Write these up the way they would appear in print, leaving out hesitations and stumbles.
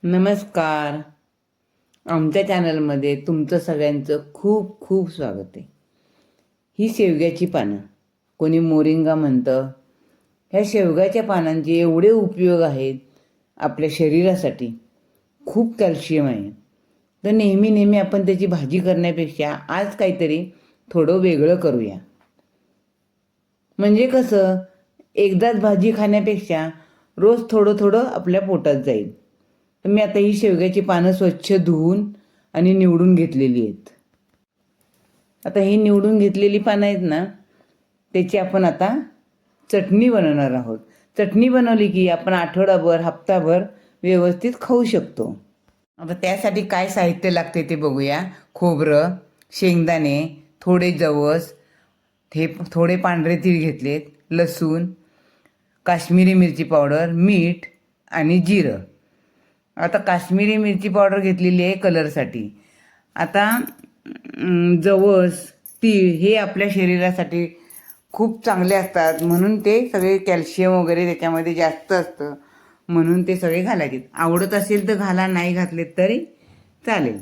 नमस्कार. आमच्या चॅनलमध्ये तुमचं सगळ्यांचं खूप खूप स्वागत आहे. ही शेवग्याची पानं, कोणी मोरिंगा म्हणतं. ह्या शेवग्याच्या पानांचे एवढे उपयोग आहेत आपल्या शरीरासाठी. खूप कॅल्शियम आहे. तर नेहमी नेहमी आपण त्याची भाजी करण्यापेक्षा आज काहीतरी थोडं वेगळं करूया. म्हणजे कसं, एकदाच भाजी खाण्यापेक्षा रोज थोडं थोडं आपल्या पोटात जाईल. तर मी आता ही शेवग्याची पानं स्वच्छ धुवून आणि निवडून घेतलेली आहेत. आता ही निवडून घेतलेली पानं आहेत ना, त्याची आपण आता चटणी बनवणार आहोत. चटणी बनवली की आपण आठवडाभर हप्ताभर व्यवस्थित खाऊ शकतो. आता त्यासाठी काय साहित्य लागते ते बघूया. खोबरं, शेंगदाणे, थोडे जवस, थोडे पांढरे तीळ घेतलेत, लसूण, काश्मीरी मिरची पावडर, मीठ आणि जिरं. आता काश्मीरी मिरची पावडर घेतलेली आहे कलरसाठी. आता जवस, तीळ हे आपल्या शरीरासाठी खूप चांगले असतात, म्हणून ते सगळे कॅल्शियम वगैरे त्याच्यामध्ये जास्त असतं, म्हणून ते सगळे घालायचे. आवडत असेल तर घाला, नाही घातले तरी चालेल.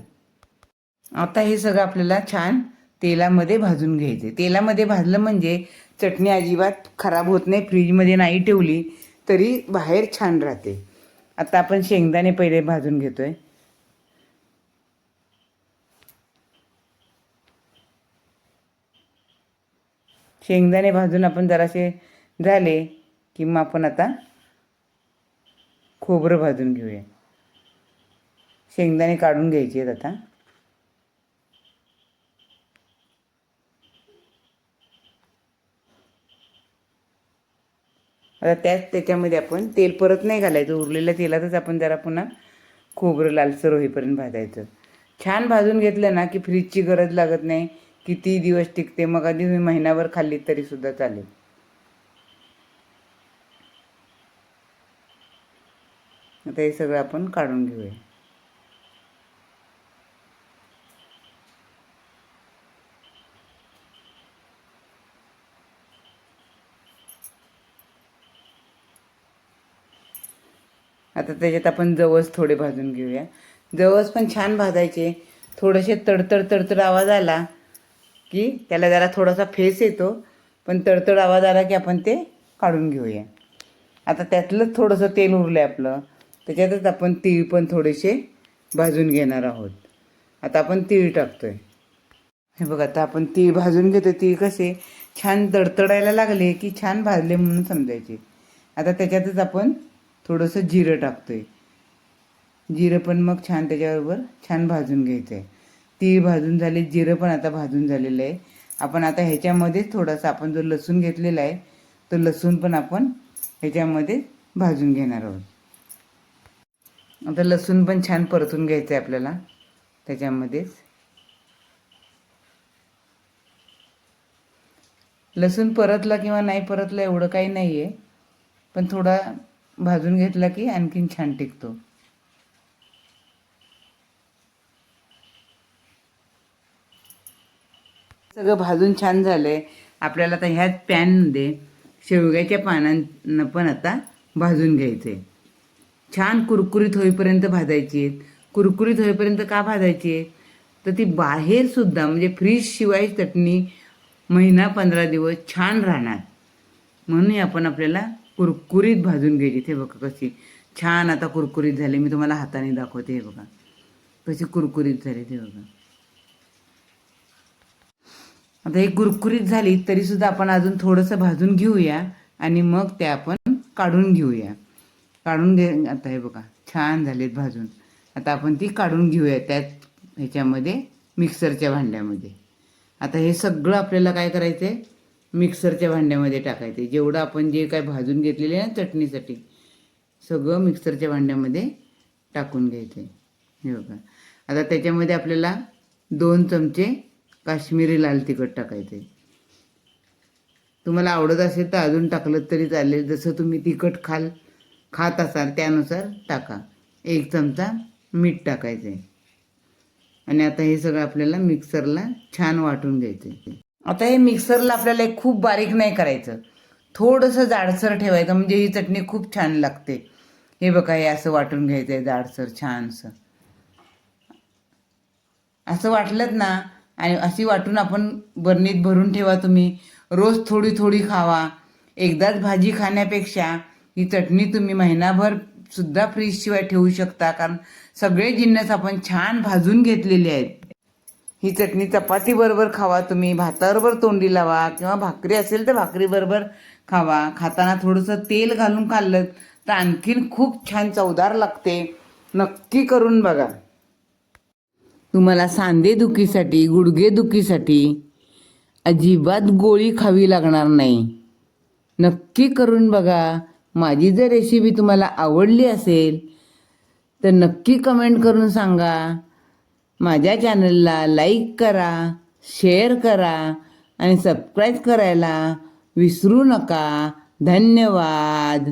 आता हे सगळं आपल्याला छान तेलामध्ये भाजून घ्यायचे. तेलामध्ये भाजलं म्हणजे चटणी अजिबात खराब होत नाही. फ्रीजमध्ये नाही ठेवली तरी बाहेर छान राहते. आता आपण शेंगदाणे पहिले भाजून घेतोय. शेंगदाणे भाजून आपण जरासे झाले की मग आपण आता खोबरं भाजून घेऊया. शेंगदाणे काढून घ्यायचे आहेत आता. आता त्याच्यामध्ये आपण तेल परत नाही घालायचं. उरलेल्या तेलातच आपण जरा पुन्हा खोबरं लालसर होईपर्यंत भाजायचं. छान भाजून घेतलं ना की फ्रीजची गरज लागत नाही. किती दिवस टिकते. मग आधी तुम्ही महिनाभर खाल्ली तरी सुद्धा चालेल. आता हे सगळं आपण काढून घेऊया. आता त्याच्यात आपण जवस थोडे भाजून घेऊया. जवस पण छान भाजायचे. थोडेसे तडतड तडतड आवाज आला की त्याला जरा थोडासा फेस येतो, पण तडतड आवाज आला की आपण ते काढून घेऊया. आता त्यातलंच थोडंसं तेल उरलं आहे आपलं, त्याच्यातच आपण तीळ पण थोडेसे भाजून घेणार आहोत. आता आपण तीळ टाकतोय. हे बघा, आता आपण तीळ भाजून घेतो. तीळ कसे छान तडतडायला लागले की छान भाजले म्हणून समजायचे. आता त्याच्यातच आपण थोडंसं जिरं टाकतोय. जिरं पण मग छान त्याच्याबरोबर छान भाजून घ्यायचं आहे. तीळ भाजून झाले, जिरं पण आता भाजून झालेलं आहे. आपण आता ह्याच्यामध्येच थोडासा आपण जो लसूण घेतलेला आहे तो लसूण पण आपण ह्याच्यामध्ये भाजून घेणार आहोत. आता लसूण पण छान परतून घ्यायचं आहे आपल्याला त्याच्यामध्येच. लसूण परतला किंवा नाही परतला एवढं काही नाही आहे, पण थोडा भाजून घेतला की आणखीन छान टिकतो. सगळं भाजून छान झालं आहे. आपल्याला आता ह्याच पॅनमध्ये शेवग्याच्या पानांना पण आता भाजून घ्यायचं आहे. छान कुरकुरीत होईपर्यंत भाजायची आहेत. कुरकुरीत होईपर्यंत का भाजायची आहे, तर ती बाहेरसुद्धा म्हणजे फ्रीजशिवाय चटणी महिना 15 दिवस छान राहणार, म्हणून आपण आपल्याला कुरकुरीत भाजून घ्यायची. ते बघा कशी छान आता कुरकुरीत झाली. मी तुम्हाला हाताने दाखवते. हे बघा कशी कुरकुरीत झाली ते बघा. आता हे कुरकुरीत झाली तरीसुद्धा आपण अजून थोडंसं भाजून घेऊया आणि मग ते आपण काढून घेऊया. आता हे बघा छान झालेत भाजून. आता आपण ती काढून घेऊया त्यात ह्याच्यामध्ये मिक्सरच्या भांड्यामध्ये. आता हे सगळं आपल्याला काय करायचं आहे, मिक्सरच्या भांड्यामध्ये टाकायचं आहे. जेवढं आपण जे काय भाजून घेतलेले आहे ना चटणीसाठी, सगळं मिक्सरच्या भांड्यामध्ये टाकून घ्यायचं आहे. हे बघा. आता त्याच्यामध्ये आपल्याला 2 चमचे काश्मीरी लाल तिखट टाकायचं आहे. तुम्हाला आवडत असेल तर अजून टाकलं तरी चालेल. जसं तुम्ही तिखट खात असाल त्यानुसार टाका. 1 चमचा मीठ टाकायचं आहे. आणि आता हे सगळं आपल्याला मिक्सरला छान वाटून घ्यायचं आहे. आता हे मिक्सरला आपल्याला खूप बारीक नाही करायचं, थोडंसं जाडसर ठेवायचं, म्हणजे ही चटणी खूप छान लागते. हे बघा, हे असं वाटून घ्यायचं आहे जाडसर छानसं. असं वाटलंत ना, आणि अशी वाटून आपण बरणीत भरून ठेवा. तुम्ही रोज थोडी थोडी खावा. एकदाच भाजी खाण्यापेक्षा ही चटणी तुम्ही महिनाभर सुद्धा फ्रीजशिवाय ठेवू शकता, कारण सगळे जिन्नस आपण छान भाजून घेतलेले आहेत. ही चटणी चपातीबरोबर खावा, तुम्ही भाताबरोबर तोंडी लावा, किंवा भाकरी असेल तर भाकरीबरोबर खावा. खाताना थोडंसं तेल घालून खाल्लं तर आणखीन खूप छान चवदार लागते. नक्की करून बघा. तुम्हाला सांधेदुखीसाठी, गुडघेदुखीसाठी अजिबात गोळी खावी लागणार नाही. नक्की करून बघा. माझी जर रेसिपी तुम्हाला आवडली असेल तर नक्की कमेंट करून सांगा. माझ्या चॅनलला लाईक करा, शेअर करा आणि सबस्क्राईब करायला विसरू नका. धन्यवाद.